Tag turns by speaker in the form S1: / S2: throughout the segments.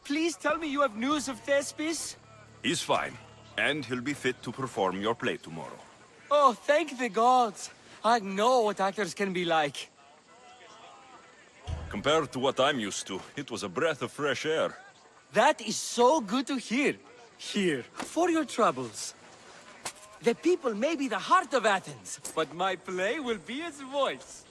S1: Please tell me you have news of Thespis?
S2: He's fine, and he'll be fit to perform your play tomorrow.
S1: Oh, thank the gods. I know what actors can be like.
S2: Compared to what I'm used to, it was a breath of fresh air.
S1: That is so good to hear. Here, for your troubles. The people may be the heart of Athens, but my play will be its voice.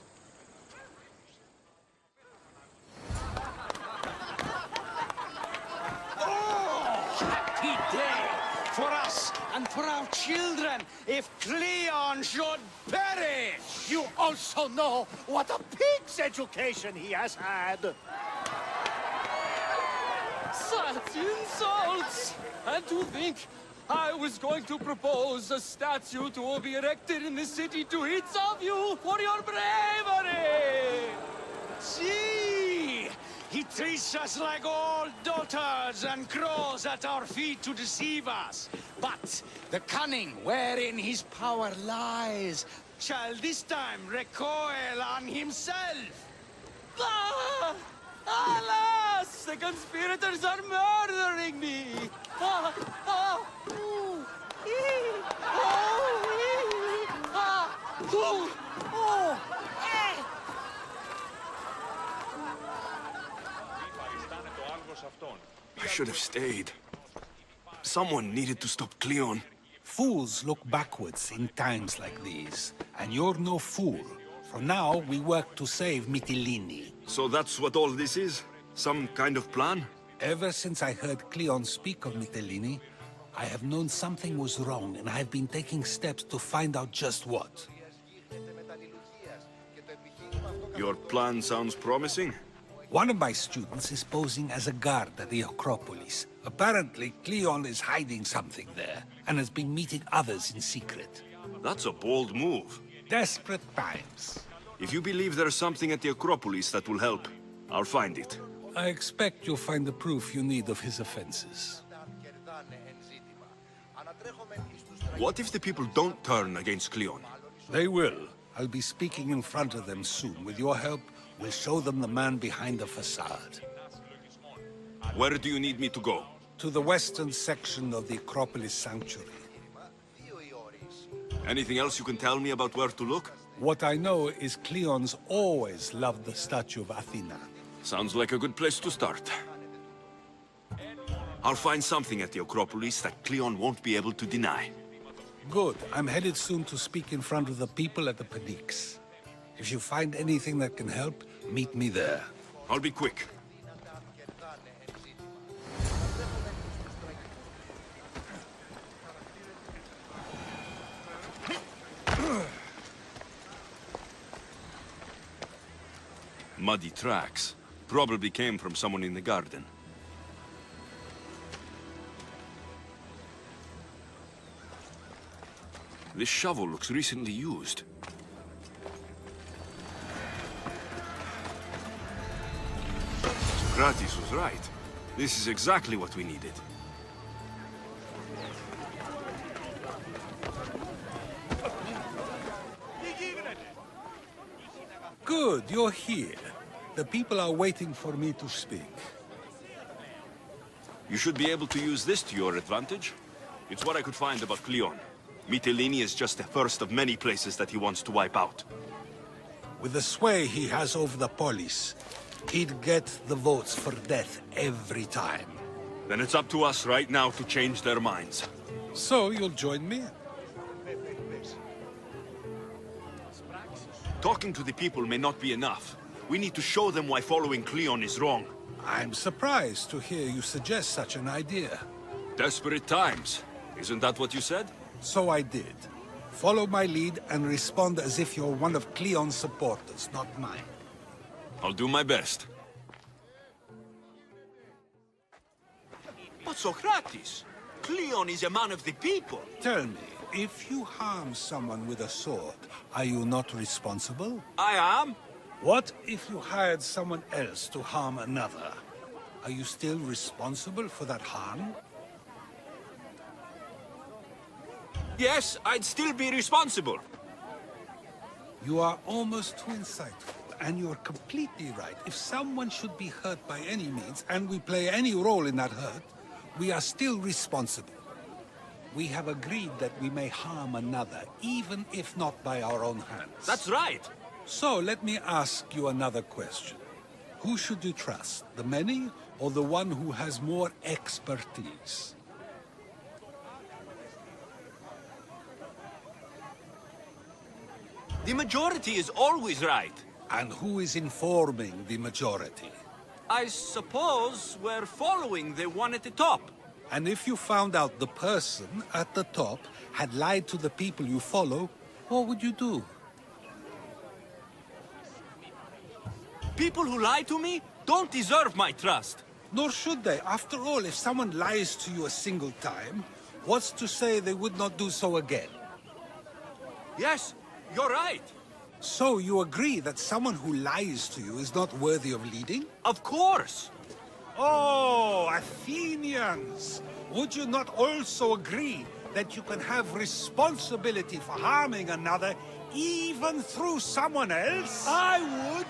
S3: Happy day for us and for our children if Cleon should perish!
S4: You also know what a pig's education he has had.
S1: Such insults! And to think I was going to propose a statue to be erected in the city to each of you for your bravery!
S3: See! He treats us like old dotards and crows at our feet to deceive us. But the cunning wherein his power lies shall this time recoil on himself.
S1: Ah! Alas! The conspirators are murdering me! Ah! Ah! Ooh! Ee! Oh! Ee! Ah! Ooh! Oh! Eh!
S2: I should have stayed. Someone needed to stop Cleon.
S5: Fools look backwards in times like these, and you're no fool. For now, we work to save Mytilene.
S2: So that's what all this is? Some kind of plan?
S5: Ever since I heard Cleon speak of Mytilene, I have known something was wrong, and I have been taking steps to find out just what.
S2: Your plan sounds promising.
S5: One of my students is posing as a guard at the Acropolis. Apparently, Cleon is hiding something there, and has been meeting others in secret.
S2: That's a bold move.
S5: Desperate times.
S2: If you believe there's something at the Acropolis that will help, I'll find it.
S5: I expect you'll find the proof you need of his offenses.
S2: What if the people don't turn against Cleon?
S5: They will. I'll be speaking in front of them soon. With your help, we'll show them the man behind the facade.
S2: Where do you need me to go?
S5: To the western section of the Acropolis Sanctuary.
S2: Anything else you can tell me about where to look?
S5: What I know is Cleon's always loved the statue of Athena.
S2: Sounds like a good place to start. I'll find something at the Acropolis that Cleon won't be able to deny.
S5: Good. I'm headed soon to speak in front of the people at the Pnyx. If you find anything that can help, meet me there.
S2: I'll be quick. Muddy tracks. Probably came from someone in the garden. This shovel looks recently used. Socrates was right. This is exactly what we needed.
S5: Good, you're here. The people are waiting for me to speak.
S2: You should be able to use this to your advantage. It's what I could find about Cleon. Mytilene is just the first of many places that he wants to wipe out.
S5: With the sway he has over the polis, he'd get the votes for death every time.
S2: Then it's up to us right now to change their minds.
S5: So you'll join me?
S2: Talking to the people may not be enough. We need to show them why following Cleon is wrong.
S5: I'm surprised to hear you suggest such an idea.
S2: Desperate times. Isn't that what you said?
S5: So I did. Follow my lead and respond as if you're one of Cleon's supporters, not mine.
S2: I'll do my best.
S6: But Socrates, Cleon is a man of the people.
S5: Tell me, if you harm someone with a sword, are you not responsible?
S6: I am.
S5: What if you hired someone else to harm another? Are you still responsible for that harm?
S6: Yes, I'd still be responsible.
S5: You are almost too insightful, And you're completely right. If someone should be hurt by any means, and we play any role in that hurt, we are still responsible. We have agreed that we may harm another, even if not by our own hands.
S6: That's right.
S5: So, let me ask you another question. Who should you trust, the many, or the one who has more expertise?
S6: The majority is always right.
S5: And who is informing the majority?
S6: I suppose we're following the one at the top.
S5: And if you found out the person at the top had lied to the people you follow, what would you do?
S6: People who lie to me don't deserve my trust.
S5: Nor should they. After all, if someone lies to you a single time, what's to say they would not do so again?
S6: Yes, you're right.
S5: So you agree that someone who lies to you is not worthy of leading?
S6: Of course.
S5: Oh, Athenians! Would you not also agree that you can have responsibility for harming another even through someone else?
S1: I would.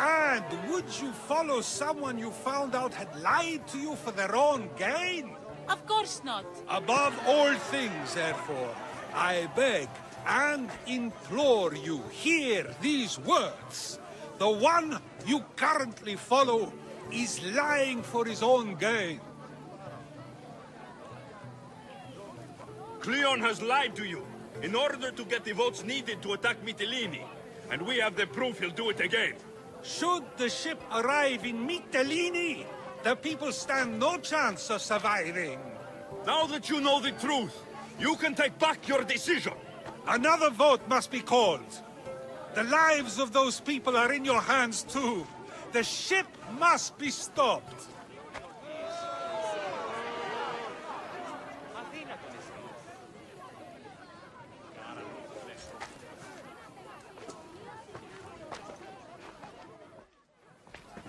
S5: And would you follow someone you found out had lied to you for their own gain?
S7: Of course not.
S5: Above all things, therefore, I beg and implore you, hear these words. The one you currently follow is lying for his own gain.
S2: Cleon has lied to you in order to get the votes needed to attack Mytilene. And we have the proof he'll do it again.
S5: Should the ship arrive in Mytilene, the people stand no chance of surviving.
S2: Now that you know the truth, you can take back your decision.
S5: Another vote must be called. The lives of those people are in your hands too. The ship must be stopped.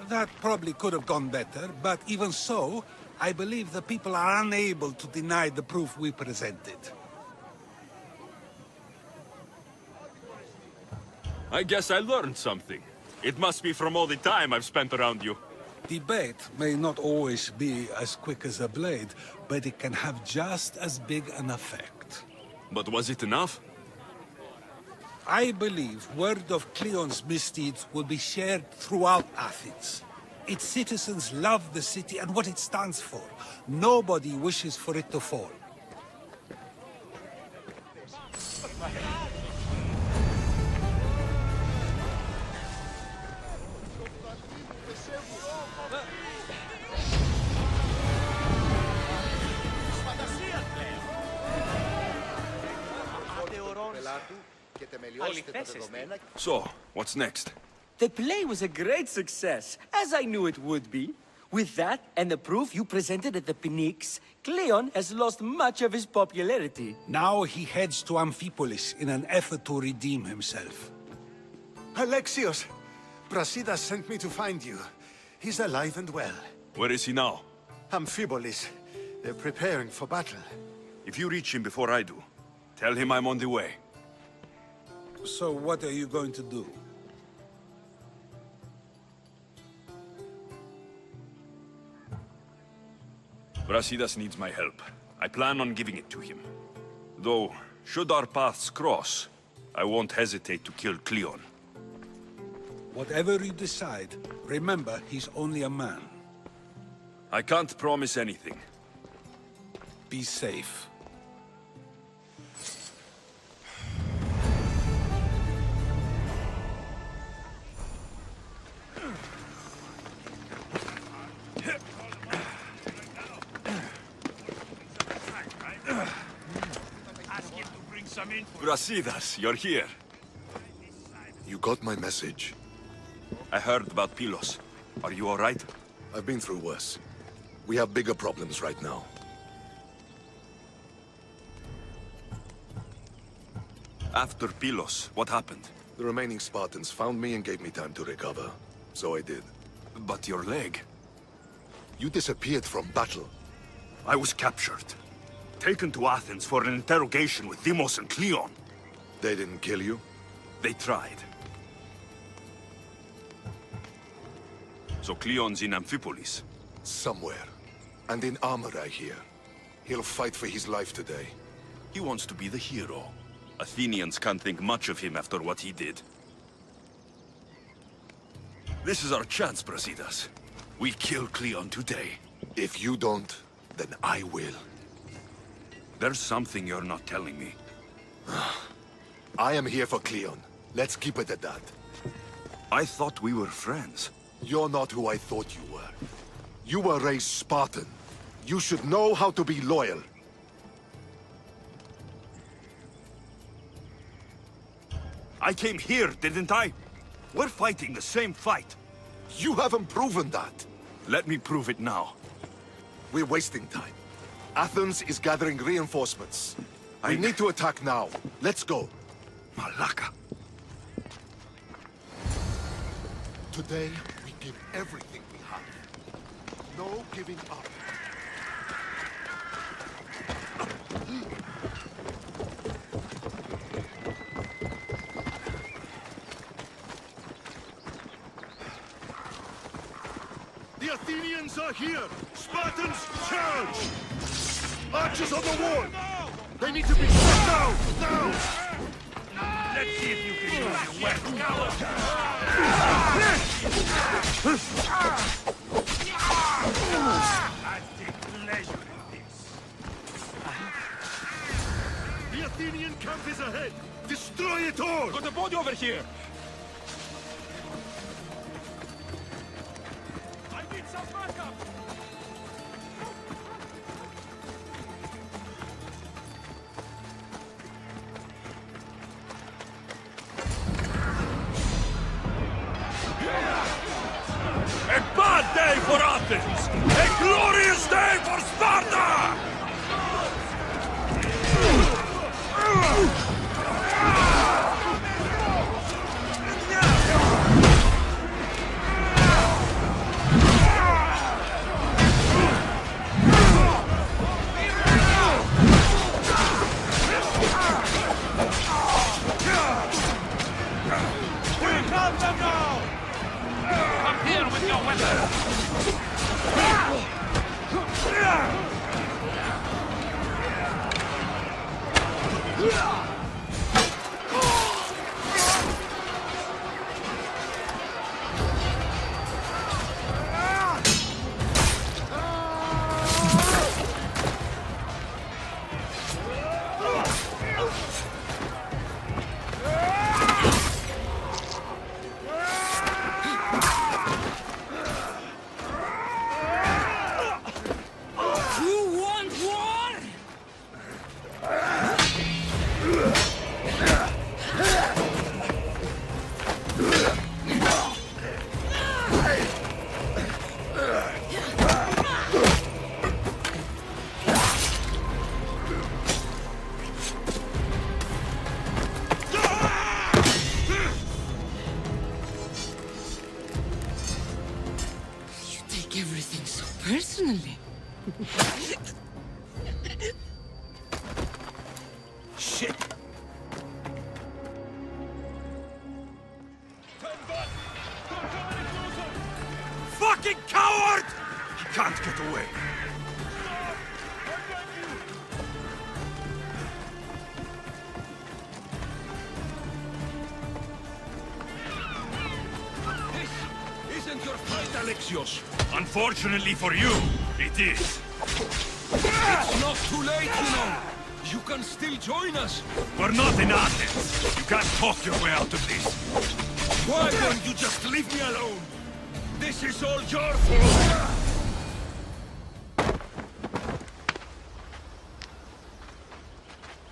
S5: That probably could have gone better, but even so, I believe the people are unable to deny the proof we presented.
S2: I guess I learned something. It must be from all the time I've spent around you.
S5: Debate may not always be as quick as a blade, but it can have just as big an effect.
S2: But was it enough?
S5: I believe word of Cleon's misdeeds will be shared throughout Athens. Its citizens love the city and what it stands for. Nobody wishes for it to fall.
S2: So, what's next?
S1: The play was a great success, as I knew it would be. With that, and the proof you presented at the Pnyx, Cleon has lost much of his popularity.
S5: Now he heads to Amphipolis in an effort to redeem himself.
S4: Alexios! Brasidas sent me to find you. He's alive and well.
S2: Where is he now?
S4: Amphipolis. They're preparing for battle.
S2: If you reach him before I do, tell him I'm on the way.
S5: So what are you going to do?
S2: Brasidas needs my help. I plan on giving it to him. Though, should our paths cross, I won't hesitate to kill Cleon.
S5: Whatever you decide, remember he's only a man.
S2: I can't promise anything.
S5: Be safe.
S2: Brasidas, you're here.
S8: You got my message.
S2: I heard about Pylos. Are you all right?
S8: I've been through worse. We have bigger problems right now.
S2: After Pylos, what happened?
S8: The remaining Spartans found me and gave me time to recover. So I did.
S2: But your leg?
S8: You disappeared from battle.
S2: I was captured. Taken to Athens for an interrogation with Deimos and Cleon.
S8: They didn't kill you?
S2: They tried. So Cleon's in Amphipolis.
S8: Somewhere. And in armor, I hear. He'll fight for his life today.
S2: He wants to be the hero. Athenians can't think much of him after what he did. This is our chance, Brasidas. We kill Cleon today.
S8: If you don't, then I will.
S2: There's something you're not telling me.
S8: I am here for Cleon. Let's keep it at that.
S2: I thought we were friends.
S8: You're not who I thought you were. You were raised Spartan. You should know how to be loyal.
S2: I came here, didn't I? We're fighting the same fight.
S8: You haven't proven that.
S2: Let me prove it now.
S8: We're wasting time. Athens is gathering reinforcements. We need to attack now. Let's go.
S2: Malaka.
S8: Today, we give everything we have. No giving up.
S4: The Athenians are here! Spartans, charge! Archers on the wall! They need to be shot down! Now!
S2: Let's see if you can use your weapon. I take pleasure in this.
S4: The Athenian camp is ahead! Destroy it all!
S6: Got a body over here!
S1: I need some backup!
S2: A bad day for Athens! A glorious day for Sparta!
S1: Come here with your weapon!
S3: You want war? You take everything so personally.
S2: Shit! Fucking coward! He can't get away.
S1: This isn't your fight, Alexios!
S2: Unfortunately for you, it is.
S1: It's not too late, you know! You can still join us!
S2: We're not in Athens. You can't talk your way out of this.
S1: Why don't you just leave me alone? This is all your fault!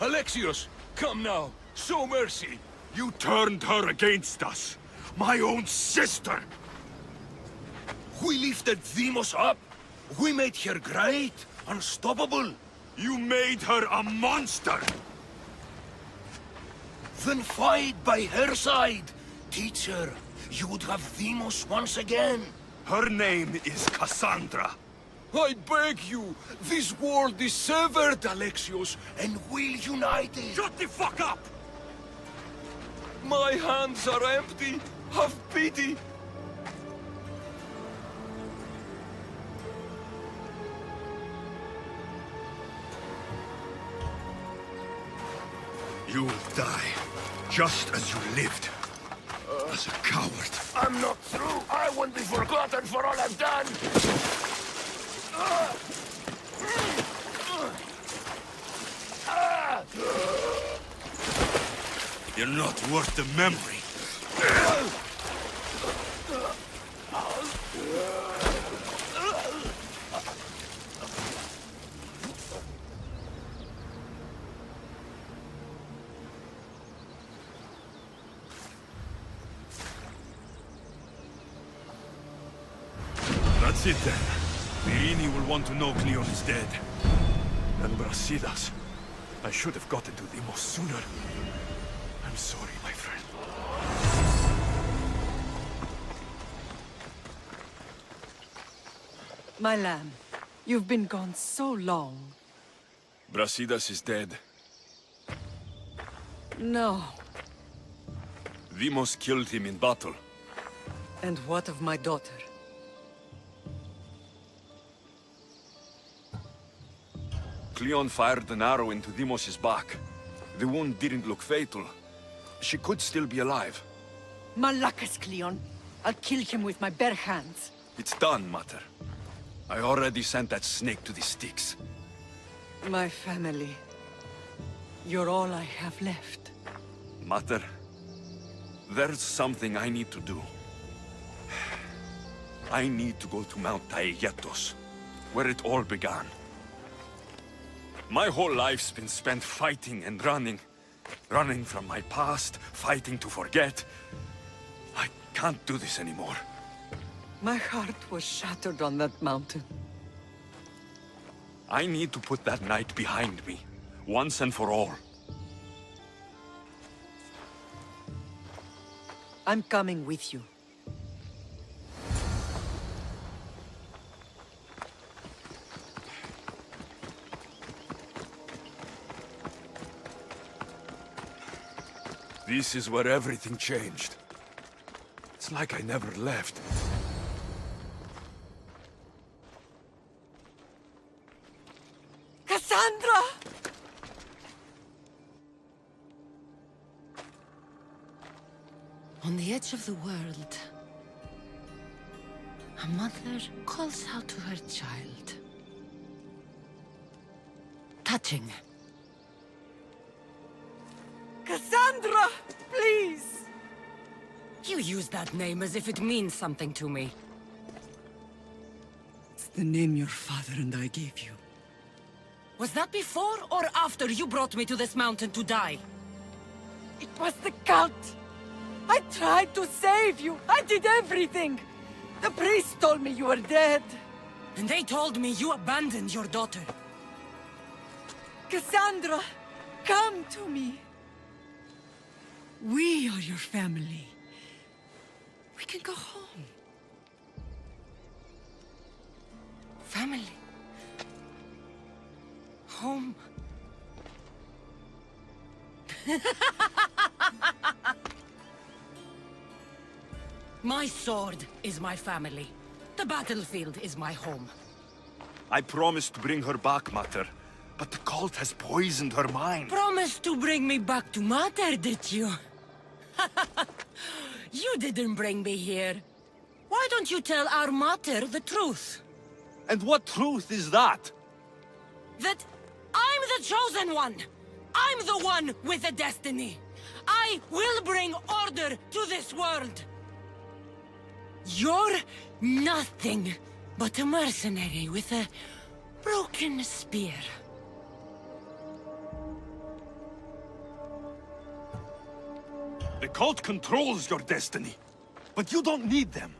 S1: Alexios, come now! Show mercy!
S2: You turned her against us. My own sister.
S1: We lifted Demos up! We made her great! Unstoppable!
S2: You made her a monster.
S1: Then fight by her side! Teach her! You would have Demos once again!
S2: Her name is Cassandra.
S1: I beg you! This world is severed, Alexios, and we'll unite it!
S2: Shut the fuck up!
S1: My hands are empty! Have pity!
S4: You will die, just as you lived. As a coward.
S7: I'm not through. I won't be forgotten for all I've done.
S4: You're not worth the memory.
S2: That's it then. Virini will want to know Cleon is dead. And Brasidas. I should have gotten to Deimos sooner. I'm sorry, my friend.
S9: My lamb, you've been gone so long.
S2: Brasidas is dead.
S9: No.
S2: Deimos killed him in battle.
S9: And what of my daughter?
S2: Cleon fired an arrow into Deimos' back. The wound didn't look fatal. She could still be alive.
S9: Malakas, Cleon. I'll kill him with my bare hands.
S2: It's done, Mater. I already sent that snake to the Styx.
S9: My family. You're all I have left.
S2: Mater, there's something I need to do. I need to go to Mount Taegetos, where it all began. My whole life's been spent fighting and running. Running from my past, fighting to forget. I can't do this anymore.
S9: My heart was shattered on that mountain.
S2: I need to put that night behind me, once and for all.
S9: I'm coming with you.
S2: This is where everything changed. It's like I never left.
S9: Cassandra!
S10: On the edge of the world, a mother calls out to her child. Touching.
S9: Cassandra! Please!
S10: You use that name as if it means something to me.
S9: It's the name your father and I gave you.
S10: Was that before or after you brought me to this mountain to die?
S9: It was the cult! I tried to save you! I did everything! The priest told me you were dead!
S10: And they told me you abandoned your daughter.
S9: Cassandra! Come to me! We are your family. We can go home.
S10: Family. Home. My sword is my family. The battlefield is my home.
S2: I promised to bring her back, Mater. But the cult has poisoned her mind.
S10: Promised to bring me back to Mater, did you? You didn't bring me here. Why don't you tell our Mater the truth?
S2: And what truth is that?
S10: That I'm the chosen one! I'm the one with a destiny! I will bring order to this world! You're nothing but a mercenary with a broken spear.
S2: The cult controls your destiny. But you don't need them.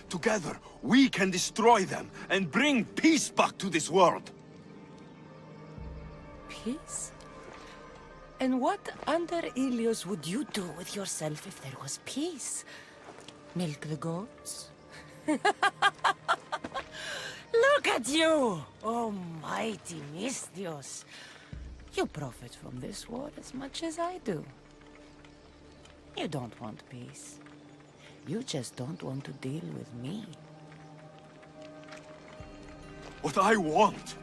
S2: Together, we can destroy them and bring peace back to this world.
S10: Peace? And what under Ilios would you do with yourself if there was peace? Milk the goats? Look at you! Oh, mighty Mistios. You profit from this war as much as I do. You don't want peace. You just don't want to deal with me.
S2: What I want,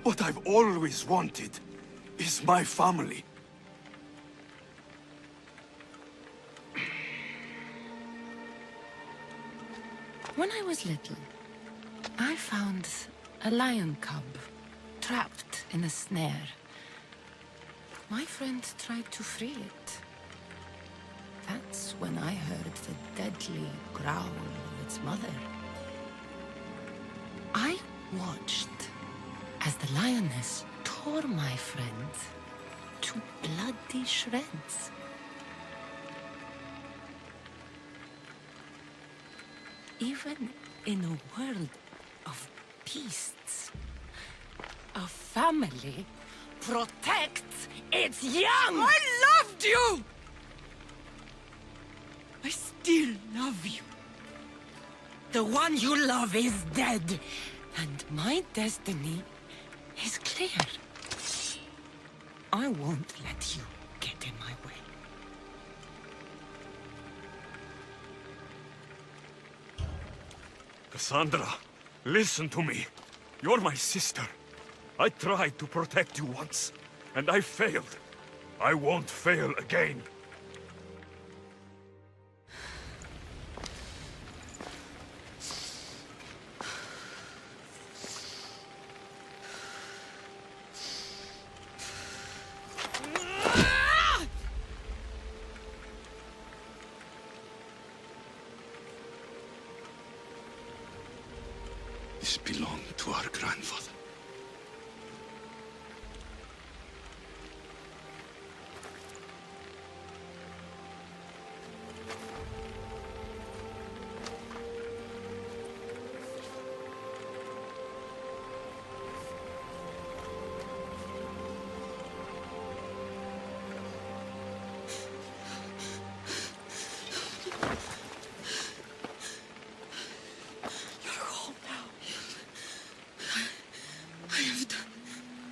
S2: what I've always wanted, is my family.
S10: When I was little, I found a lion cub trapped in a snare. My friend tried to free it. That's when I heard the deadly growl of its mother. I watched as the lioness tore my friend to bloody shreds. Even in a world of beasts, a family protects its young!
S9: I loved you! I still love you.
S10: The one you love is dead, and my destiny is clear. I won't let you get in my way.
S2: Cassandra, listen to me. You're my sister. I tried to protect you once, and I failed. I won't fail again.
S7: This belonged to our grandfather.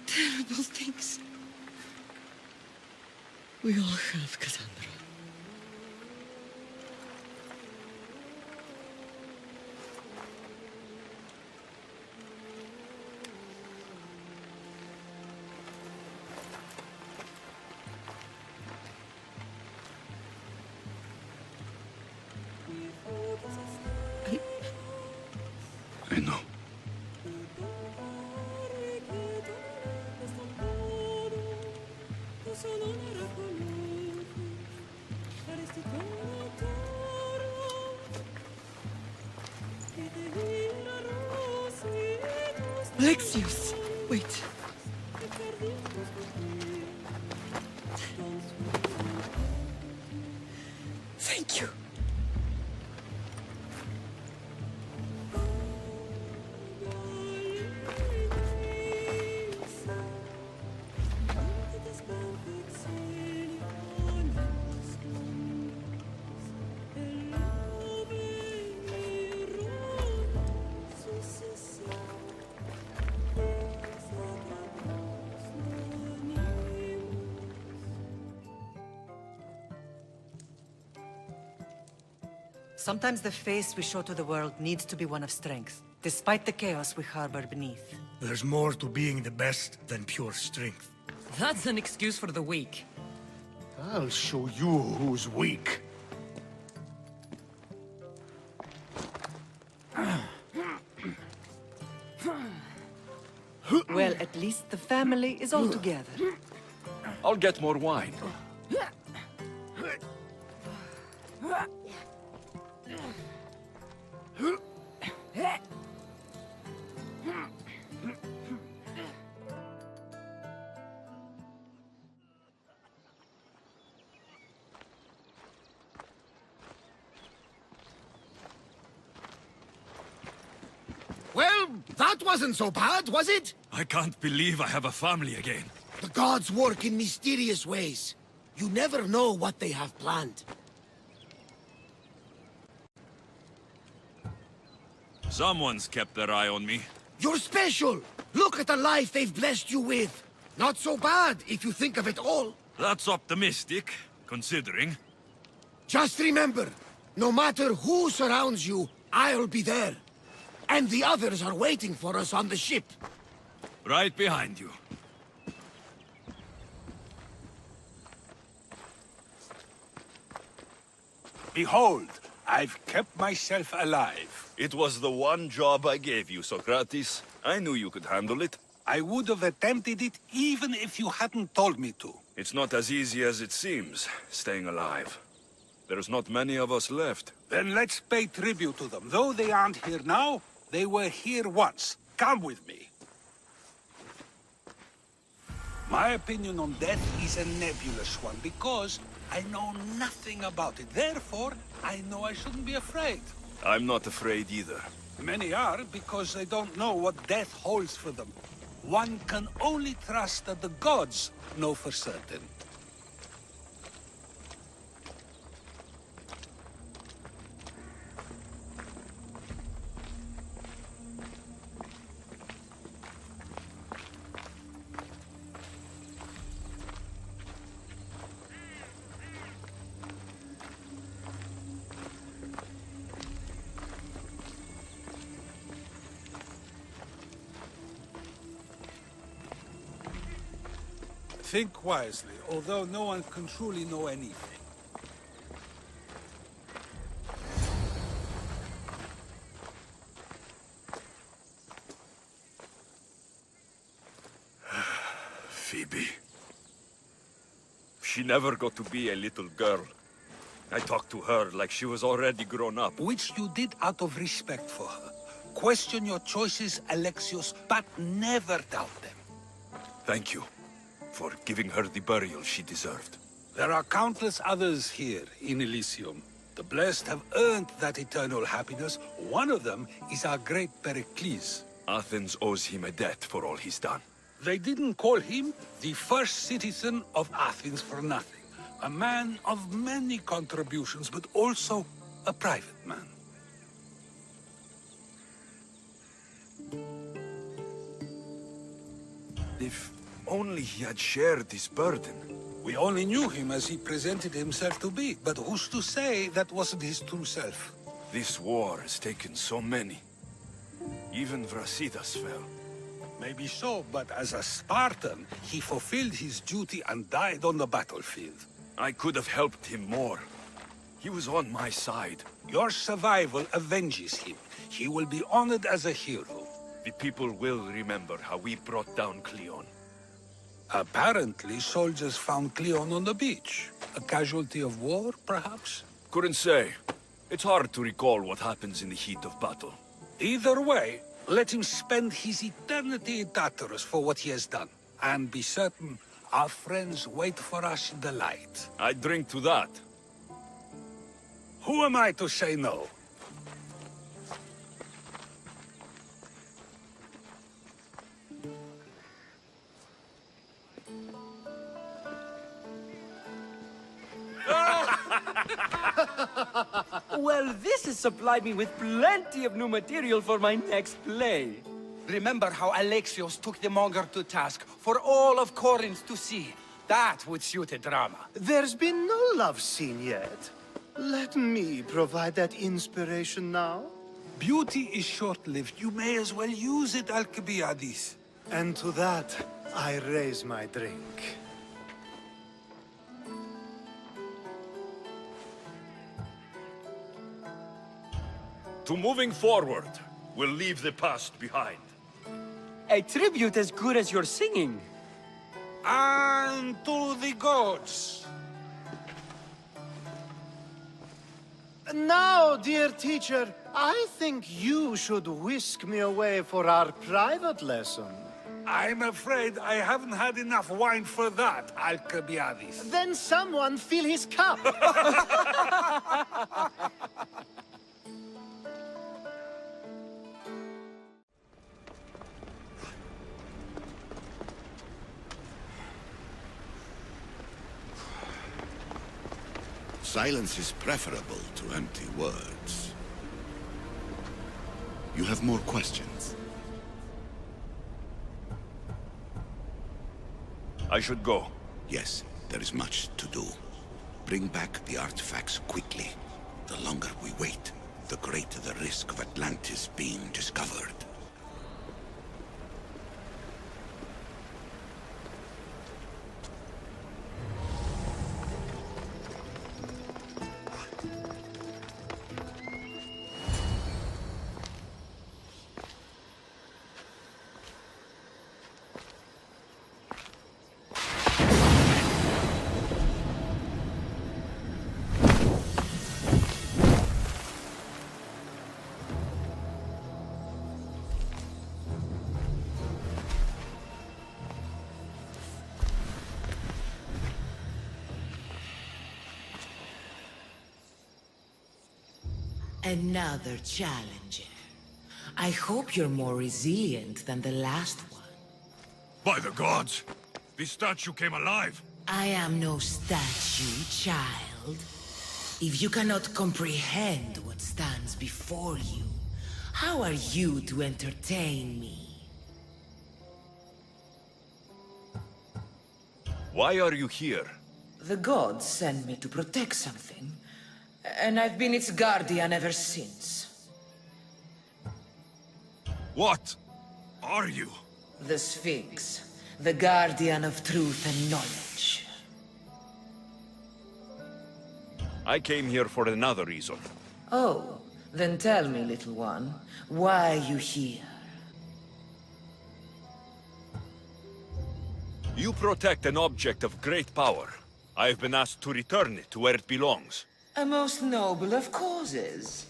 S9: Terrible things. We all have, Cassandra.
S7: I know.
S9: Alexios, wait. Thank you.
S11: Sometimes the face we show to the world needs to be one of strength, despite the chaos we harbor beneath.
S12: There's more to being the best than pure strength.
S13: That's an excuse for the weak.
S4: I'll show you who's weak.
S11: Well, at least the family is all together.
S2: I'll get more wine.
S12: Well, that wasn't so bad, was it?
S2: I can't believe I have a family again.
S12: The gods work in mysterious ways. You never know what they have planned.
S2: Someone's kept their eye on me.
S12: You're special! Look at the life they've blessed you with! Not so bad, if you think of it all.
S2: That's optimistic, considering.
S12: Just remember, no matter who surrounds you, I'll be there. And the others are waiting for us on the ship.
S2: Right behind you.
S8: Behold,
S5: I've kept myself alive.
S7: It was the one job I gave you, Socrates. I knew you could handle it.
S5: I would have attempted it even if you hadn't told me to.
S7: It's not as easy as it seems, staying alive. There's not many of us left.
S5: Then let's pay tribute to them. Though they aren't here now, they were here once. Come with me. My opinion on death is a nebulous one, because I know nothing about it. Therefore, I know I shouldn't be afraid.
S7: I'm not afraid either.
S5: Many are, because they don't know what death holds for them. One can only trust that the gods know for certain. Think wisely, although no one can truly know anything.
S7: Phoebe. She never got to be a little girl. I talked to her like she was already grown up.
S5: Which you did out of respect for her. Question your choices, Alexios, but never doubt them.
S7: Thank you for giving her the burial she deserved.
S5: There are countless others here in Elysium. The blessed have earned that eternal happiness. One of them is our great Pericles.
S7: Athens owes him a debt for all he's done.
S5: They didn't call him the first citizen of Athens for nothing. A man of many contributions, but also a private man.
S7: If only he had shared his burden.
S5: We only knew him as he presented himself to be, but who's to say that wasn't his true self?
S7: This war has taken so many. Even Brasidas fell.
S5: Maybe so, but as a Spartan, he fulfilled his duty and died on the battlefield.
S7: I could have helped him more. He was on my side.
S5: Your survival avenges him. He will be honored as a hero.
S7: The people will remember how we brought down Cleon.
S5: Apparently, soldiers found Cleon on the beach. A casualty of war, perhaps?
S7: Couldn't say. It's hard to recall what happens in the heat of battle.
S5: Either way, let him spend his eternity in Tartarus for what he has done. And be certain, our friends wait for us in the light.
S7: I drink to that.
S5: Who am I to say no?
S1: Well, this has supplied me with plenty of new material for my next play.
S3: Remember how Alexios took the monger to task for all of Corinth to see? That would suit a drama.
S14: There's been no love scene yet. Let me provide that inspiration now.
S5: Beauty is short-lived. You may as well use it, Alcibiades.
S14: And to that, I raise my drink.
S7: To moving forward, we'll leave the past behind.
S1: A tribute as good as your singing.
S5: And to the gods.
S14: Now, dear teacher, I think you should whisk me away for our private lesson.
S5: I'm afraid I haven't had enough wine for that, Alcibiades.
S14: Then someone fill his cup.
S4: Silence is preferable to empty words. You have more questions?
S7: I should go.
S4: Yes, there is much to do. Bring back the artifacts quickly. The longer we wait, the greater the risk of Atlantis being discovered.
S10: Another challenger. I hope you're more resilient than the last one.
S2: By the gods! This statue came alive!
S10: I am no statue, child. If you cannot comprehend what stands before you, how are you to entertain me?
S7: Why are you here?
S10: The gods sent me to protect something, and I've been its guardian ever since.
S2: What are you?
S10: The Sphinx, the guardian of truth and knowledge.
S7: I came here for another reason.
S10: Oh, then tell me, little one, why are you here?
S7: You protect an object of great power. I've been asked to return it to where it belongs.
S10: A most noble of causes.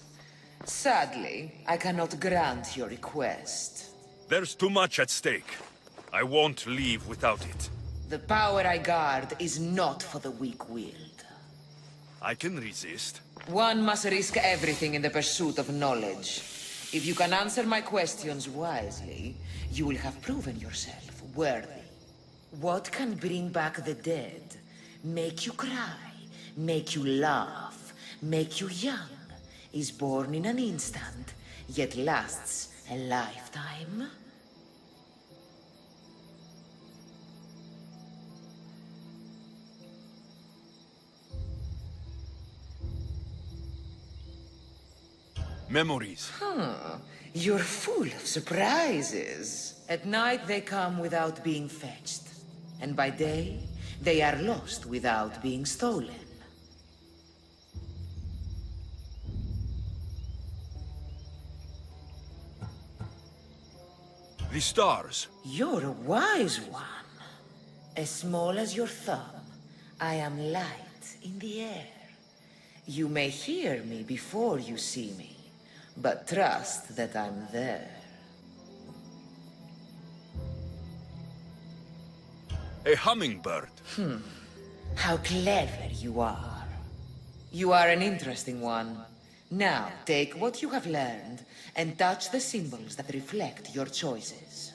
S10: Sadly, I cannot grant your request.
S7: There's too much at stake. I won't leave without it.
S10: The power I guard is not for the weak-willed.
S7: I can resist.
S10: One must risk everything in the pursuit of knowledge. If you can answer my questions wisely, you will have proven yourself worthy. What can bring back the dead, make you cry, make you laugh, make you young, is born in an instant, yet lasts a lifetime?
S7: Memories.
S10: You're full of surprises. At night they come without being fetched. And by day, they are lost without being stolen.
S7: The stars.
S10: You're a wise one. As small as your thumb, I am light in the air. You may hear me before you see me, but trust that I'm there.
S7: A hummingbird.
S10: How clever you are. You are an interesting one. Now, take what you have learned and touch the symbols that reflect your choices.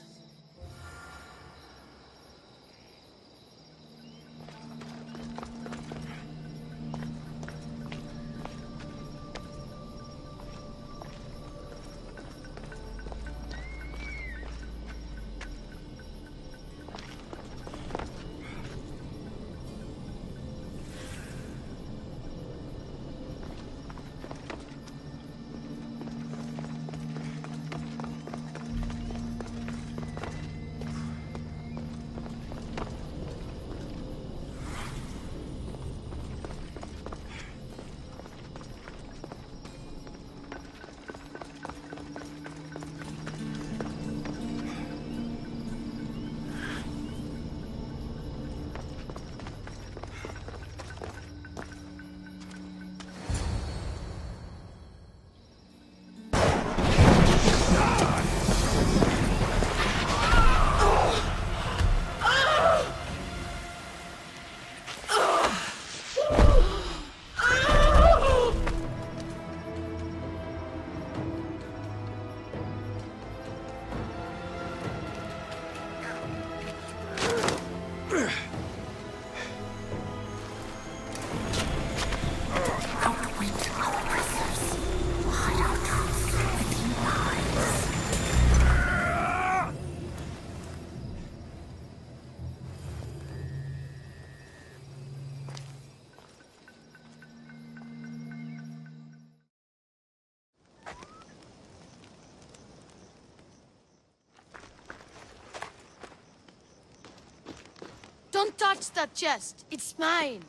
S15: Don't touch that chest. It's mine.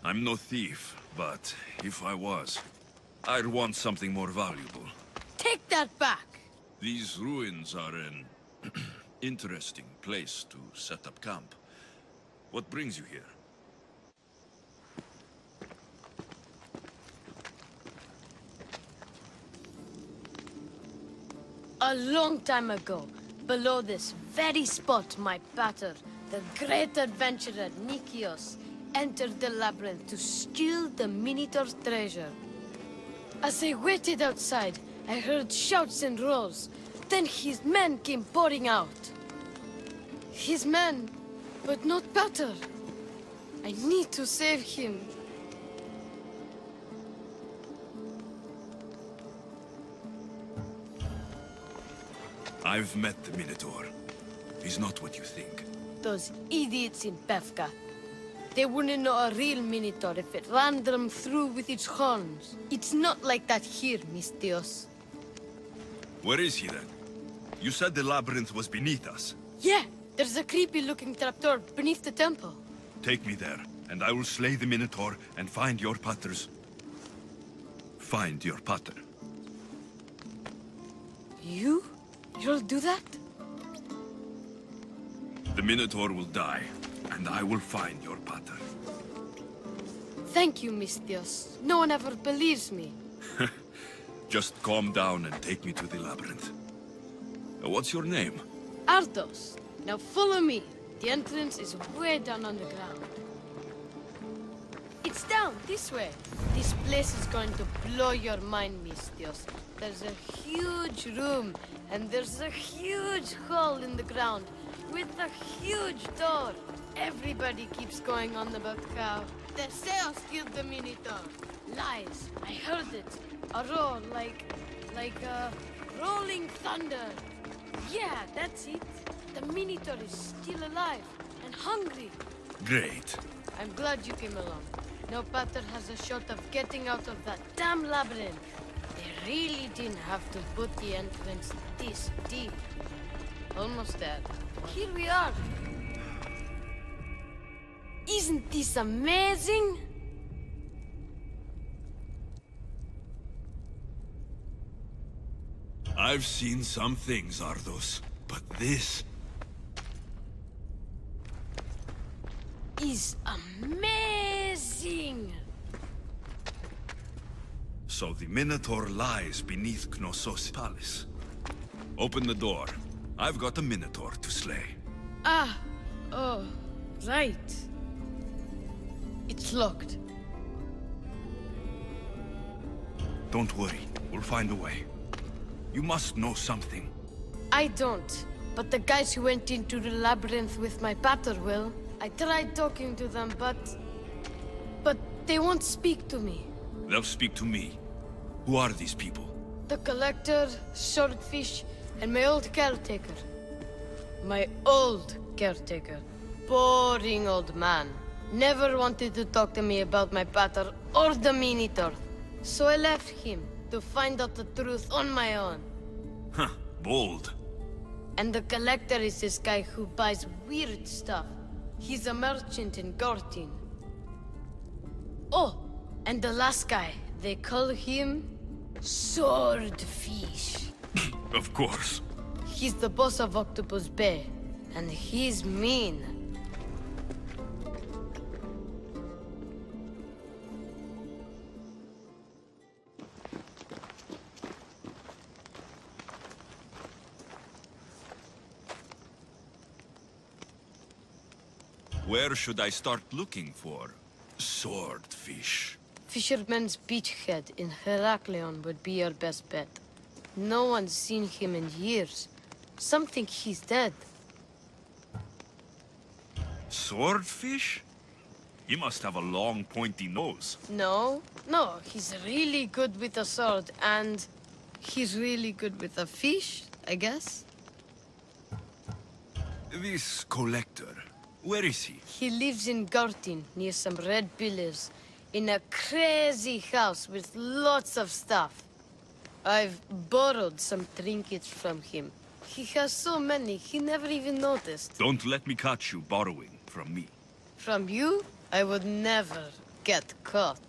S7: I'm no thief, but if I was, I'd want something more valuable.
S15: Take that back.
S7: These ruins are an interesting place to set up camp. What brings you here?
S15: A long time ago, below this very spot, my pater, the great adventurer Nikios, entered the labyrinth to steal the Minotaur's treasure. As I waited outside, I heard shouts and roars. Then his men came pouring out. His men, but not Pater. I need to save him.
S7: I've met the Minotaur. He's not what you think.
S15: Those idiots in Befka. They wouldn't know a real Minotaur if it ran them through with its horns. It's not like that here, Mistios.
S7: Where is he then? You said the labyrinth was beneath us.
S15: Yeah, there's a creepy-looking trapdoor beneath the temple.
S7: Take me there, and I will slay the Minotaur and find your Paters. Find your Pater.
S15: You'll do that?
S7: The Minotaur will die, and I will find your Pater.
S15: Thank you, Mistios. No one ever believes me.
S7: Just calm down and take me to the labyrinth. What's your name?
S15: Ardos. Now follow me. The entrance is way down on the ground. It's down, this way. This place is going to blow your mind, Mistios. There's a huge room, and there's a huge hole in the ground, with a huge door. Everybody keeps going on about how Theseus killed the Minotaur. Lies. I heard it. A roar like rolling thunder. Yeah, that's it. The Minotaur is still alive and hungry.
S7: Great.
S15: I'm glad you came along. No Pater has a shot of getting out of that damn labyrinth. They really didn't have to put the entrance this deep. Almost there. Here we are. Isn't this amazing?
S7: I've seen some things, Ardos, but this...
S15: is amazing!
S7: So the Minotaur lies beneath Knossos' palace. Open the door. I've got a Minotaur to slay.
S15: Oh, right. It's locked.
S7: Don't worry, we'll find a way. You must know something.
S15: I don't, but the guys who went into the labyrinth with my Pater will. I tried talking to them, but they won't speak to me.
S7: They'll speak to me. Who are these people?
S15: The Collector, Swordfish, and my old caretaker. My old caretaker. Boring old man. Never wanted to talk to me about my Pater or the Minotaur. So I left him to find out the truth on my own.
S7: Huh, bold.
S15: And the Collector is this guy who buys weird stuff. He's a merchant in Gortin. Oh, and the last guy, they call him Swordfish.
S7: Of course.
S15: He's the boss of Octopus Bay, and he's mean.
S7: Where should I start looking for Swordfish?
S15: Fisherman's Beachhead in Heraklion would be your best bet. No one's seen him in years. Some think he's dead.
S7: Swordfish? He must have a long, pointy nose.
S15: No, he's really good with a sword, and he's really good with a fish, I guess.
S7: This Collector, where is he?
S15: He lives in Gortin, near some red pillars, in a crazy house with lots of stuff. I've borrowed some trinkets from him. He has so many, he never even noticed.
S7: Don't let me catch you borrowing from me.
S15: From you, I would never get caught.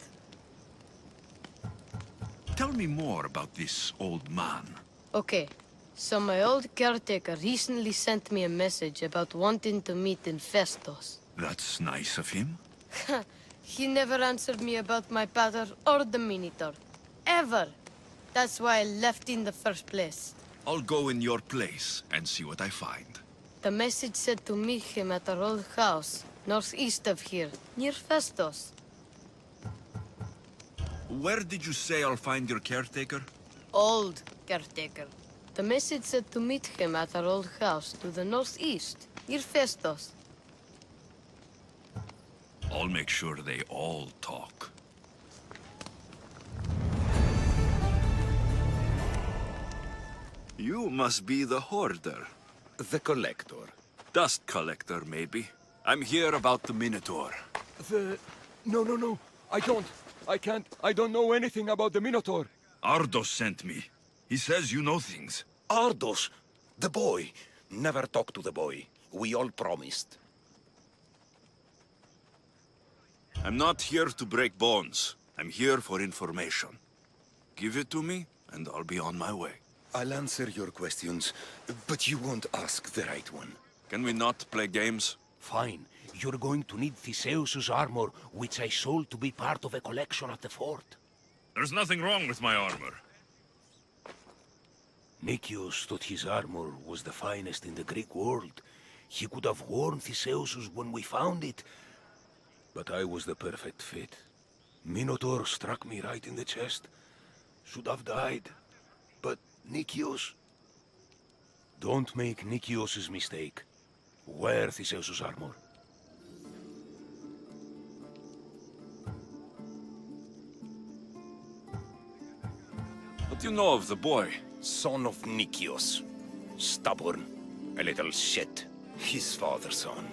S7: Tell me more about this old man.
S15: Okay, so my old caretaker recently sent me a message about wanting to meet in Festos.
S7: That's nice of him.
S15: He never answered me about my Pater or the Minotaur. Ever. That's why I left in the first place.
S7: I'll go in your place and see what I find.
S15: The message said to meet him at our old house, northeast of here, near Festos.
S7: Where did you say I'll find your caretaker?
S15: Old caretaker. The message said to meet him at our old house to the northeast, near Festos.
S7: I'll make sure they all talk. You must be the hoarder.
S16: The collector.
S7: Dust collector, maybe. I'm here about the Minotaur.
S1: No. I don't know anything about the Minotaur.
S7: Ardos sent me. He says you know things.
S16: Ardos, the boy. Never talk to the boy. We all promised.
S7: I'm not here to break bones. I'm here for information. Give it to me, and I'll be on my way.
S16: I'll answer your questions, but you won't ask the right one.
S7: Can we not play games?
S12: Fine. You're going to need Theseus's armor, which I sold to be part of a collection at the fort.
S7: There's nothing wrong with my armor.
S12: Nicias thought his armor was the finest in the Greek world. He could have worn Theseus's when we found it, but I was the perfect fit. Minotaur struck me right in the chest. Should have died. But Nicias... Don't make Nicias's mistake. Wear Theseus's armor.
S7: What do you know of the boy?
S16: Son of Nicias. Stubborn. A little shit. His father's son.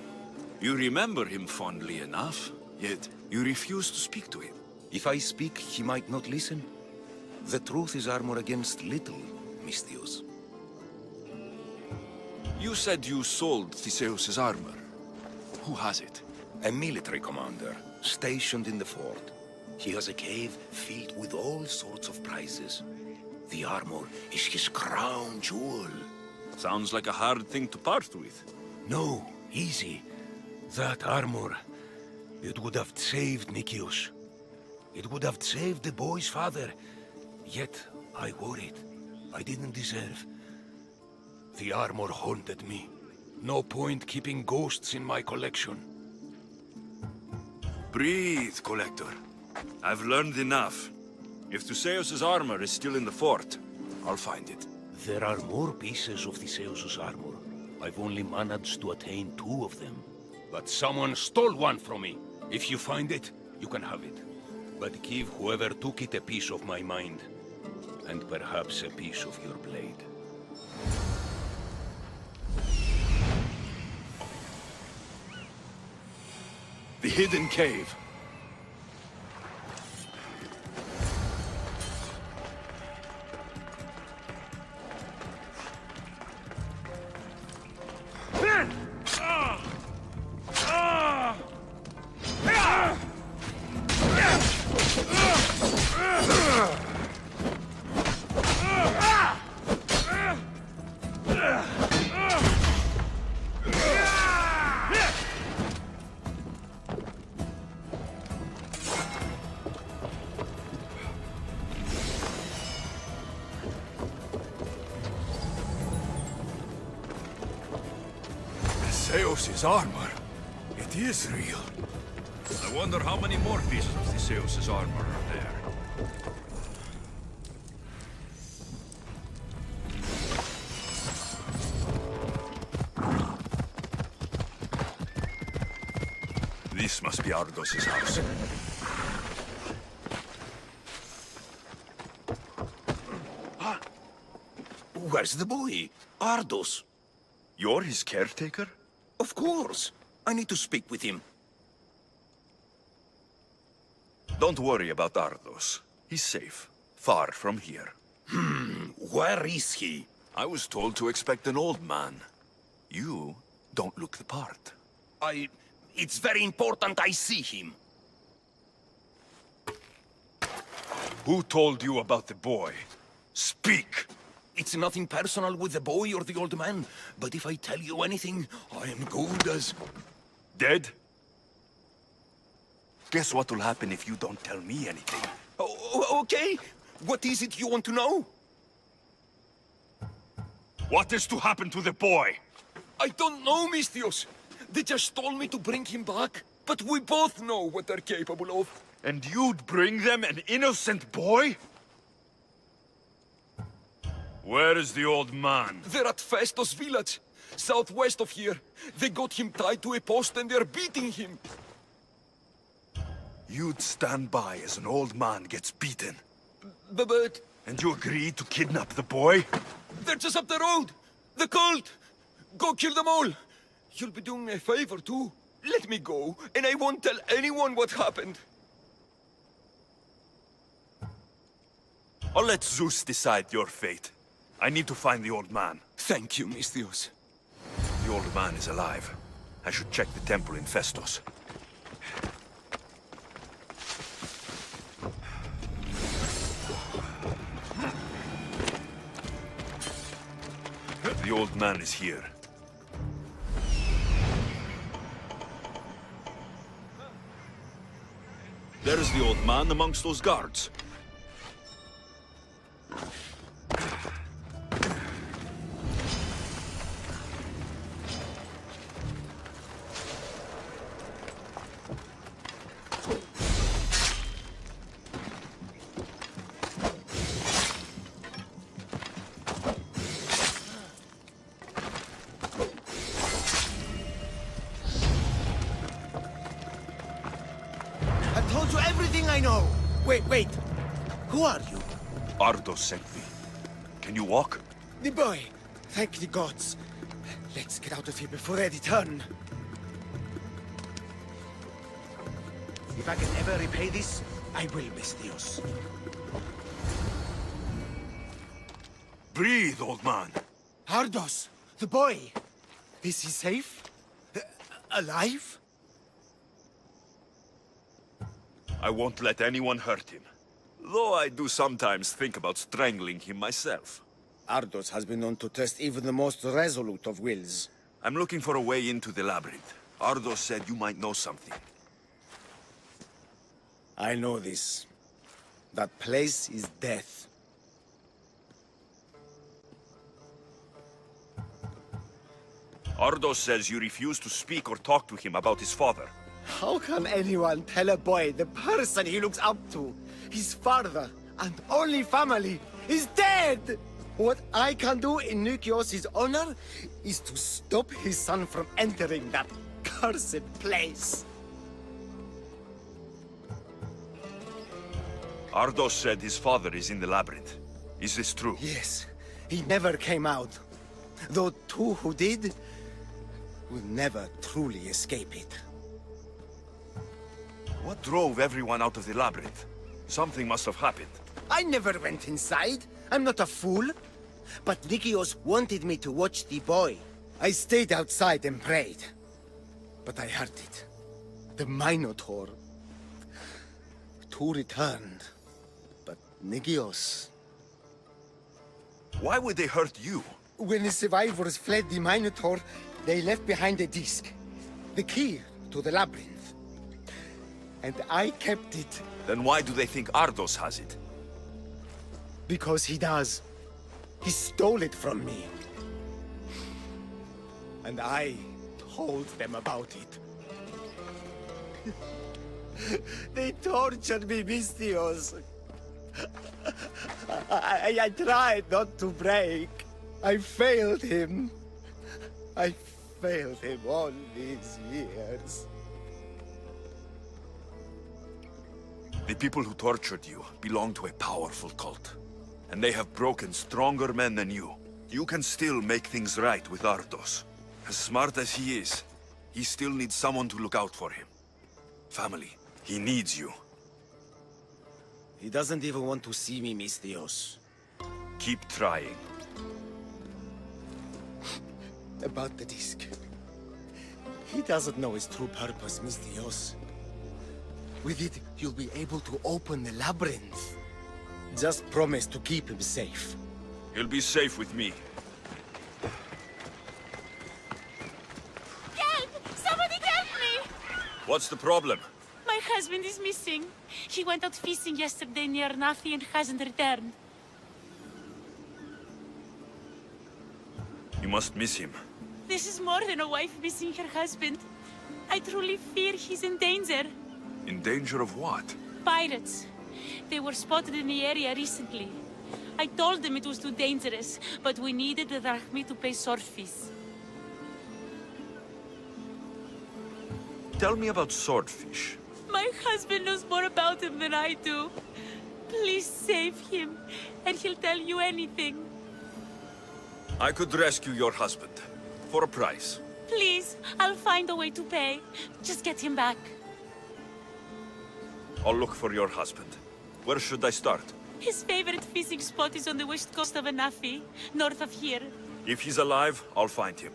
S7: You remember him fondly enough, yet you refuse to speak to him.
S16: If I speak, he might not listen. The truth is armor against little, Misthios.
S7: You said you sold Theseus's armor. Who has it?
S16: A military commander, stationed in the fort. He has a cave filled with all sorts of prizes. The armor is his crown jewel.
S7: Sounds like a hard thing to part with.
S12: No, easy. That armor, it would have saved Nicias. It would have saved the boy's father. Yet, I wore it. I didn't deserve. The armor haunted me. No point keeping ghosts in my collection.
S7: Breathe, Collector. I've learned enough. If Theseus's armor is still in the fort, I'll find it.
S12: There are more pieces of Theseus's armor. I've only managed to attain 2 of them. But someone stole one from me. If you find it, you can have it. But give whoever took it a piece of my mind. And perhaps a piece of your blade.
S7: The hidden cave.
S2: Theseus's armor. It is real.
S7: I wonder how many more pieces of Theseus's armor are there.
S2: This must be Ardos's house.
S16: Where's the boy? Ardos.
S2: You're his caretaker?
S16: Of course. I need to speak with him.
S2: Don't worry about Ardos. He's safe. Far from here.
S16: Where is he?
S2: I was told to expect an old man. You don't look the part.
S16: It's very important I see him.
S2: Who told you about the boy? Speak!
S16: It's nothing personal with the boy or the old man, but if I tell you anything, I am good as...
S2: Dead? Guess what will happen if you don't tell me anything?
S16: Okay. What is it you want to know?
S2: What is to happen to the boy?
S16: I don't know, Misthios. They just told me to bring him back. But we both know what they're capable of.
S2: And you'd bring them an innocent boy? Where is the old man?
S16: They're at Festos village, southwest of here. They got him tied to a post and they're beating him.
S2: You'd stand by as an old man gets beaten.
S16: But...
S2: And you agreed to kidnap the boy?
S16: They're just up the road! The cult! Go kill them all! You'll be doing me a favor, too. Let me go, and I won't tell anyone what happened.
S2: I'll let Zeus decide your fate. I need to find the old man.
S16: Thank you, Misthios.
S2: The old man is alive. I should check the temple in Festos. The old man is here.
S7: There's the old man amongst those guards.
S14: Told you everything I know. Wait. Who are you?
S2: Ardo sent me. Can you walk?
S14: The boy. Thank the gods. Let's get out of here before they return. If I can ever repay this, I will, Misthios.
S2: Breathe, old man.
S14: Ardos, the boy. Is he safe? Alive?
S2: I won't let anyone hurt him. Though I do sometimes think about strangling him myself.
S14: Ardos has been known to test even the most resolute of wills.
S2: I'm looking for a way into the labyrinth. Ardos said you might know something.
S14: I know this. That place is death.
S2: Ardos says you refuse to speak or talk to him about his father.
S14: How can anyone tell a boy the person he looks up to, his father and only family, is dead? What I can do in Nikios' honor is to stop his son from entering that cursed place.
S2: Ardos said his father is in the labyrinth. Is this true?
S14: Yes. He never came out. Though two who did will never truly escape it.
S2: What drove everyone out of the labyrinth? Something must have happened.
S14: I never went inside. I'm not a fool. But Nikios wanted me to watch the boy. I stayed outside and prayed. But I heard it. The Minotaur. Two returned. But Nikios...
S2: Why would they hurt you?
S14: When the survivors fled the Minotaur, they left behind a disc. The key to the labyrinth. And I kept it.
S2: Then why do they think Ardos has it?
S14: Because he does. He stole it from me. And I told them about it. They tortured me, Misthios. I tried not to break. I failed him. I failed him all these years.
S2: The people who tortured you belong to a powerful cult. And they have broken stronger men than you. You can still make things right with Ardos. As smart as he is, he still needs someone to look out for him. Family, he needs you.
S14: He doesn't even want to see me, Misthios.
S2: Keep trying.
S14: About the disc. He doesn't know his true purpose, Misthios. With it, you'll be able to open the labyrinth. Just promise to keep him safe.
S2: He'll be safe with me.
S17: Help! Somebody help me!
S2: What's the problem?
S17: My husband is missing. He went out fishing yesterday near Nafi and hasn't returned.
S2: You must miss him.
S17: The This is more than a wife missing her husband. I truly fear he's in danger.
S7: In danger of what?
S17: Pirates. They were spotted in the area recently. I told them it was too dangerous, but we needed the drachmi to pay sword fees.
S7: Tell me about swordfish.
S17: My husband knows more about him than I do. Please save him, and he'll tell you anything.
S7: I could rescue your husband. For a price.
S17: Please, I'll find a way to pay. Just get him back.
S7: I'll look for your husband. Where should I start?
S17: His favorite fishing spot is on the west coast of Anafi, north of here.
S7: If he's alive, I'll find him.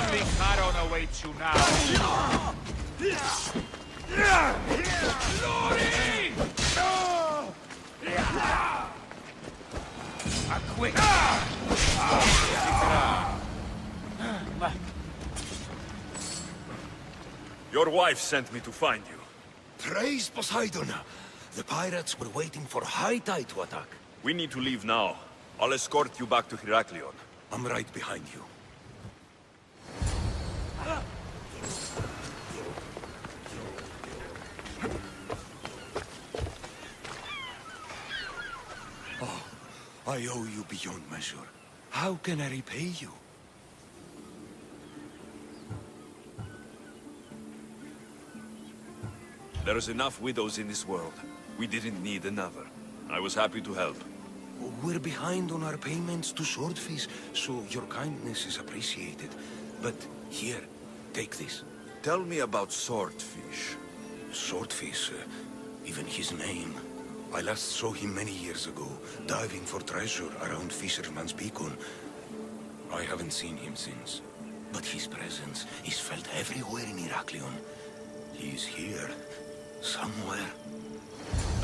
S3: Only Charon awaits you now. Quick!
S7: Your wife sent me to find you.
S16: Praise Poseidon! The pirates were waiting for high tide to attack.
S7: We need to leave now. I'll escort you back to Heraklion.
S16: I'm right behind you. Oh, I owe you beyond measure. How can I repay you?
S7: There's enough widows in this world. We didn't need another. I was happy to help.
S16: We're behind on our payments to Swordfish, so your kindness is appreciated. But here, take this.
S7: Tell me about Swordfish.
S16: Swordfish, even his name. I last saw him many years ago, diving for treasure around Fisherman's Beacon. I haven't seen him since. But his presence is felt everywhere in Heraklion. He's here, somewhere.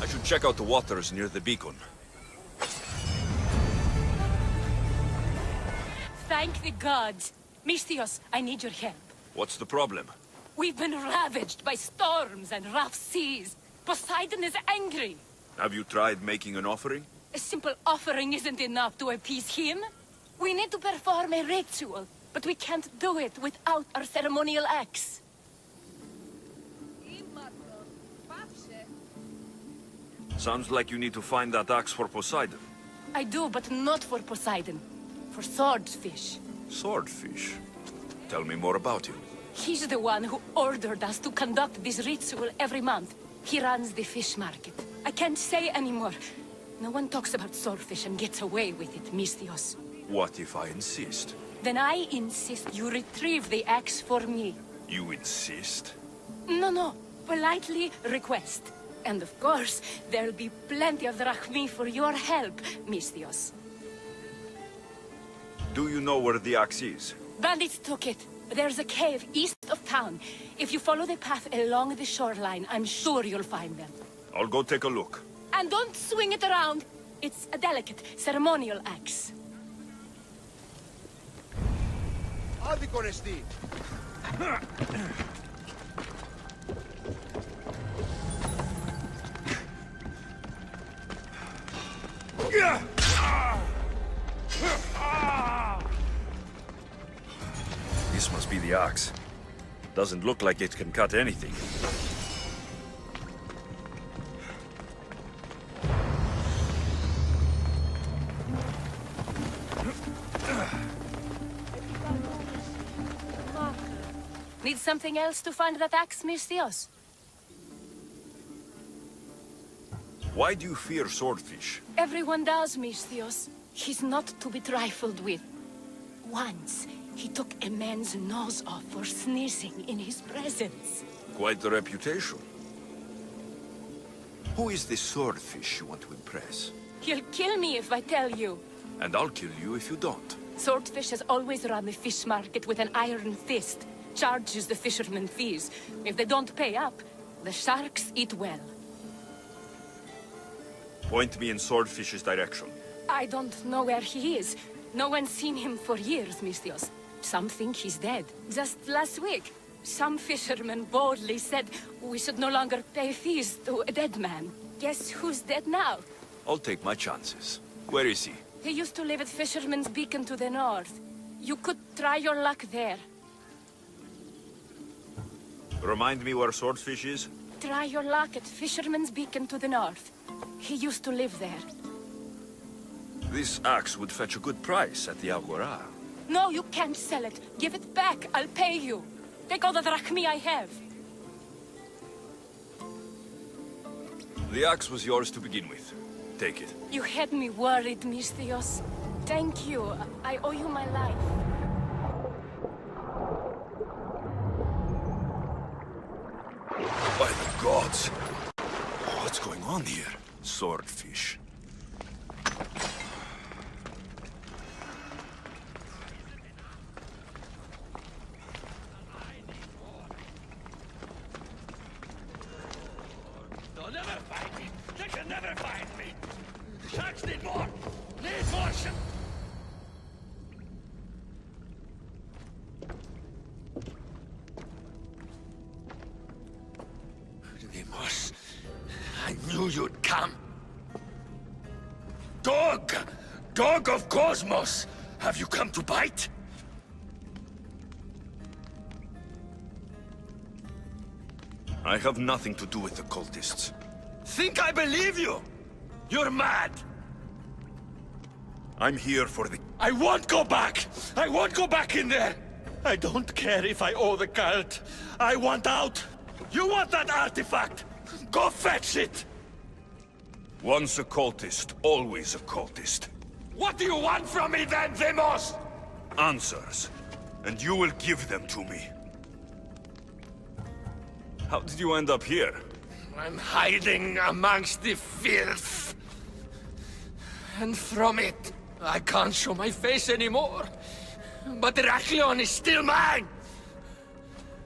S7: I should check out the waters near the beacon.
S17: Thank the gods. Misthios, I need your help.
S7: What's the problem?
S17: We've been ravaged by storms and rough seas. Poseidon is angry.
S7: Have you tried making an offering?
S17: A simple offering isn't enough to appease him. We need to perform a ritual, but we can't do it without our ceremonial axe.
S7: Sounds like you need to find that axe for Poseidon.
S17: I do, but not for Poseidon. For Swordfish.
S7: Swordfish? Tell me more about him.
S17: He's the one who ordered us to conduct this ritual every month. He runs the fish market. I can't say anymore. No one talks about swordfish and gets away with it, Misthios.
S7: What if I insist?
S17: Then I insist you retrieve the axe for me.
S7: You insist?
S17: No. Politely request. And of course, there'll be plenty of drachmi for your help, Misthios.
S7: Do you know where the axe is?
S17: Bandits took it. There's a cave east of town. If you follow the path along the shoreline, I'm sure you'll find them.
S7: I'll go take a look.
S17: And don't swing it around. It's a delicate, ceremonial axe.
S8: Άδικον εστί.
S7: This must be the axe. Doesn't look like it can cut anything.
S17: Need something else to find that axe, Misthios?
S7: Why do you fear Swordfish?
S17: Everyone does, Misthios. He's not to be trifled with. Once, he took a man's nose off for sneezing in his presence.
S7: Quite the reputation. Who is this Swordfish you want to impress?
S17: He'll kill me if I tell you.
S7: And I'll kill you if you don't.
S17: Swordfish has always run the fish market with an iron fist. Charges the fishermen fees. If they don't pay up, the sharks eat well.
S7: Point me in Swordfish's direction.
S17: I don't know where he is. No one's seen him for years, Misthios. Some think he's dead. Just last week, Some fishermen boldly said we should no longer pay fees to a dead man. Guess who's dead now?
S2: I'll take my chances. Where is he?
S17: He used to live at Fisherman's Beacon to the north. You could try your luck there.
S2: Remind me where Swordfish is?
S17: Try your luck at Fisherman's Beacon to the north. He used to live there.
S2: This axe would fetch a good price at the Agora.
S17: No, you can't sell it. Give it back. I'll pay you. Take all the drachmi I have.
S2: The axe was yours to begin with. Take it.
S17: You had me worried, Misthios. Thank you. I owe you my life.
S2: By the gods! What's going on here? Swordfish.
S3: They'll never find me. They can never find me. The sharks need more. Need more sh— Deimos, I knew you'd come. Dog! Dog of Cosmos! Have you come to bite?
S2: I have nothing to do with the cultists.
S3: Think I believe you? You're mad!
S2: I'm here for the...
S3: I won't go back! I won't go back in there! I don't care if I owe the cult. I want out! You want that artifact? Go fetch it!
S2: Once a cultist, always a cultist.
S3: What do you want from me then, Deimos?
S2: Answers. And you will give them to me. How did you end up here?
S3: I'm hiding amongst the filth. And from it, I can't show my face anymore. But Heraklion is still mine!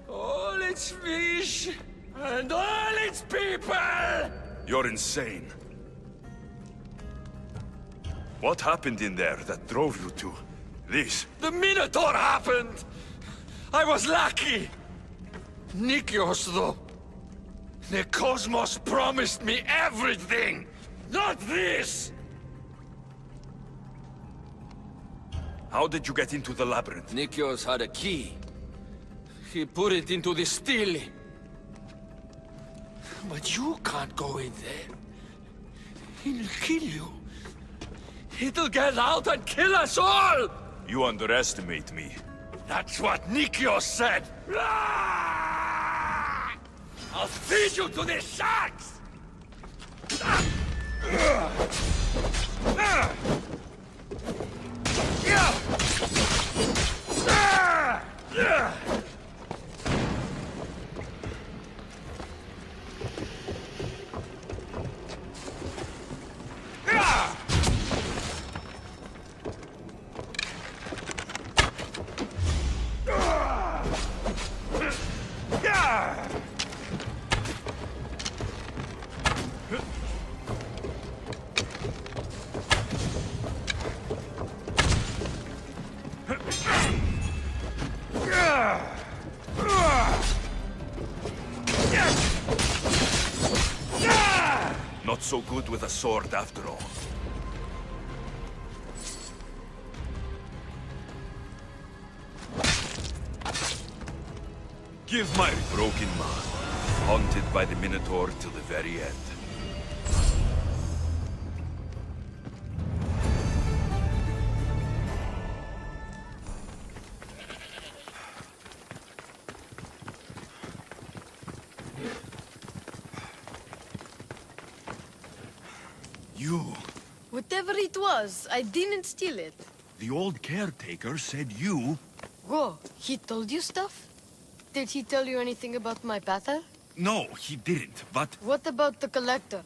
S3: All its fish, and all its people!
S2: You're insane. What happened in there that drove you to this?
S3: The Minotaur happened! I was lucky! Nikios, though. The Cosmos promised me everything! Not this!
S2: How did you get into the labyrinth?
S3: Nikios had a key. He put it into the stele. But you can't go in there. He'll kill you. It'll get out and kill us all!
S2: You underestimate me.
S3: That's what Nikios said! I'll feed you to the sharks!
S2: Not so good with a sword after all. Give my broken man, haunted by the Minotaur till the very end.
S15: You... Whatever it was, I didn't steal it.
S2: The old caretaker said you...
S15: Whoa, he told you stuff? Did he tell you anything about my pater?
S2: No, he didn't, but...
S15: What about the collector?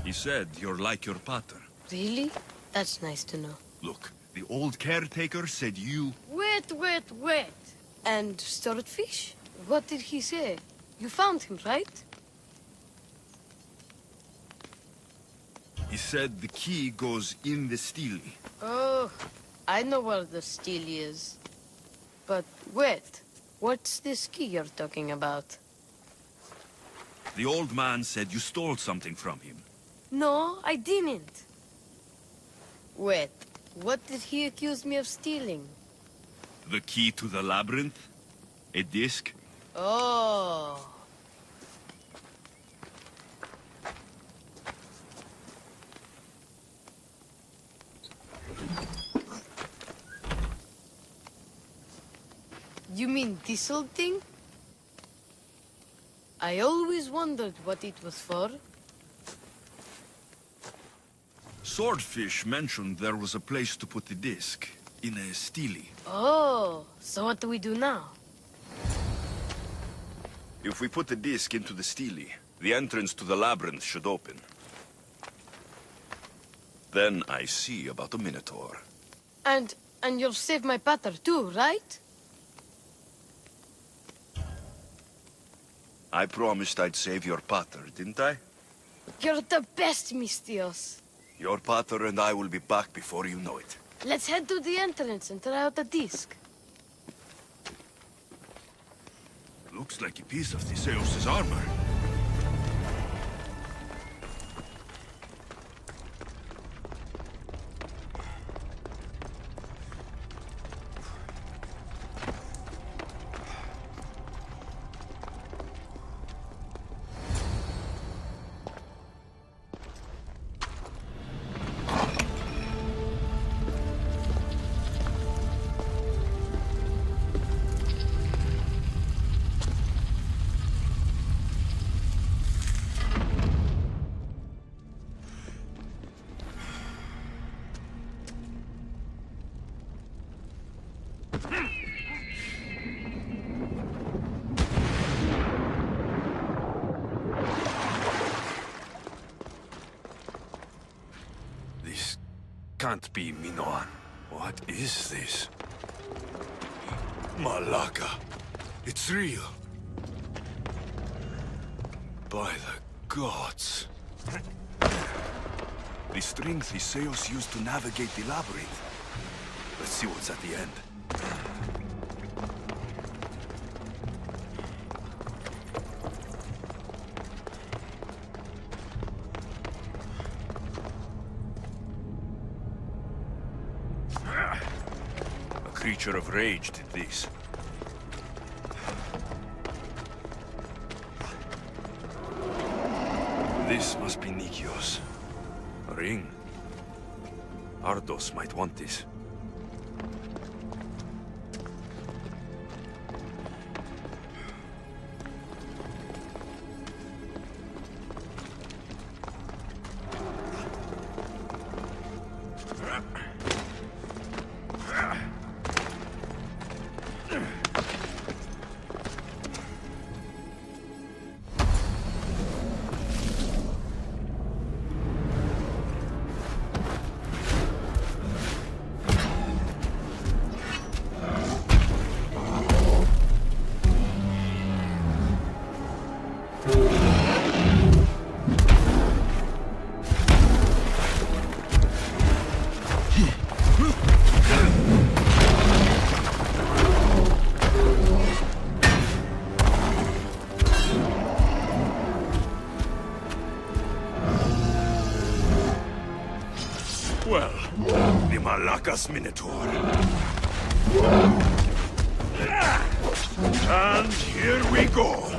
S2: He said you're like your pater.
S15: Really? That's nice to know.
S2: Look, the old caretaker said you...
S15: Wait. And Swordfish? What did he say? You found him, right?
S2: He said the key goes in the stele.
S15: Oh, I know where the stele is. Wait, what's this key you're talking about?
S7: The old man said you stole something from him.
S15: No, I didn't. Wait, what did he accuse me of stealing?
S7: The key to the labyrinth? A disc?
S15: Oh. You mean this old thing? I always wondered what it was for.
S7: Swordfish mentioned there was a place to put the disc. In a stele.
S15: Oh, so what do we do now?
S7: If we put the disc into the stele, the entrance to the labyrinth should open. Then I see about the Minotaur.
S15: And you'll save my pater too, right?
S7: I promised I'd save your pater, didn't I?
S15: You're the best, Mistios.
S7: Your pater and I will be back before you know it.
S15: Let's head to the entrance and try out the disc.
S7: Looks like a piece of Theseus' armor.
S2: This can't be Minoan. What is this?
S7: Malaka. It's real. By the gods. The string Theseus used to navigate the labyrinth. Let's see what's at the end. A creature of rage did this. This must be Nikios. A ring. Ardos might want this. Well, the Malaka's Minotaur. And here we go.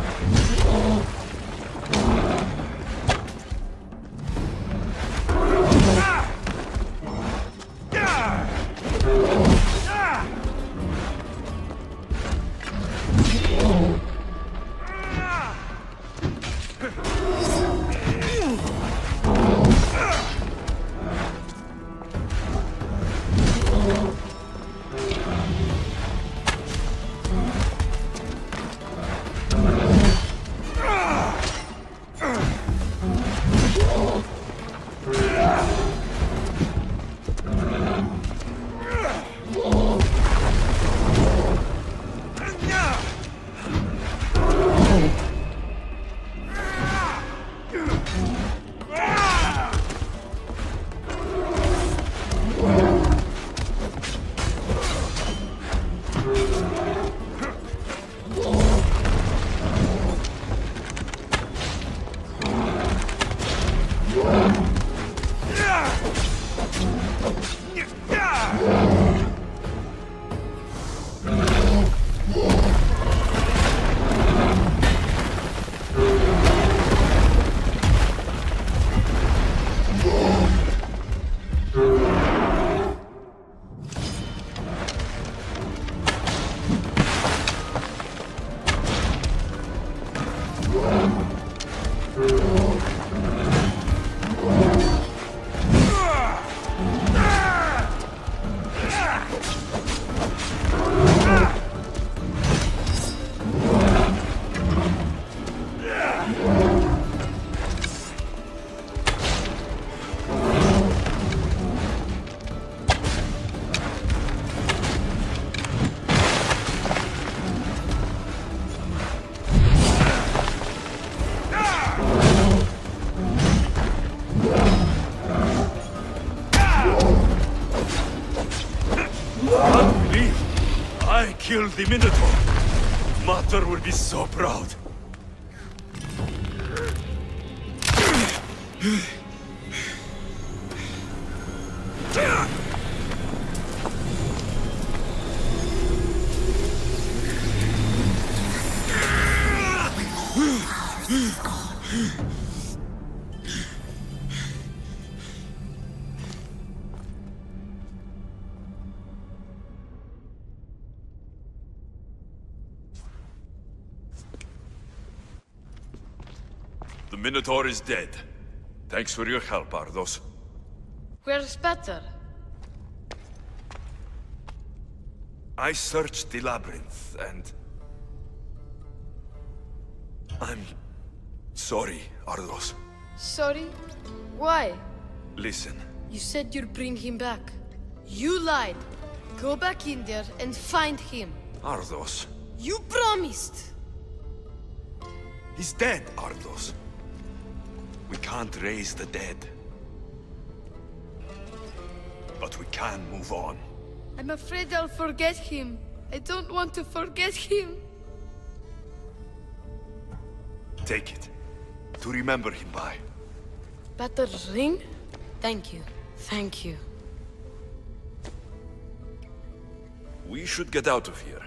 S2: killed the Minotaur. Mater will be so proud. The Minotaur is dead. Thanks for your help, Ardos.
S15: Where's better?
S2: I searched the labyrinth, and... I'm... sorry, Ardos.
S15: Sorry? Why?
S2: Listen.
S15: You said you'd bring him back. You lied. Go back in there and find him.
S2: Ardos.
S15: You promised!
S2: He's dead, Ardos. We can't raise the dead. But we can move on.
S15: I'm afraid I'll forget him. I don't want to forget him.
S2: Take it. To remember him by.
S15: Better's ring? Thank you. Thank you.
S2: We should get out of here.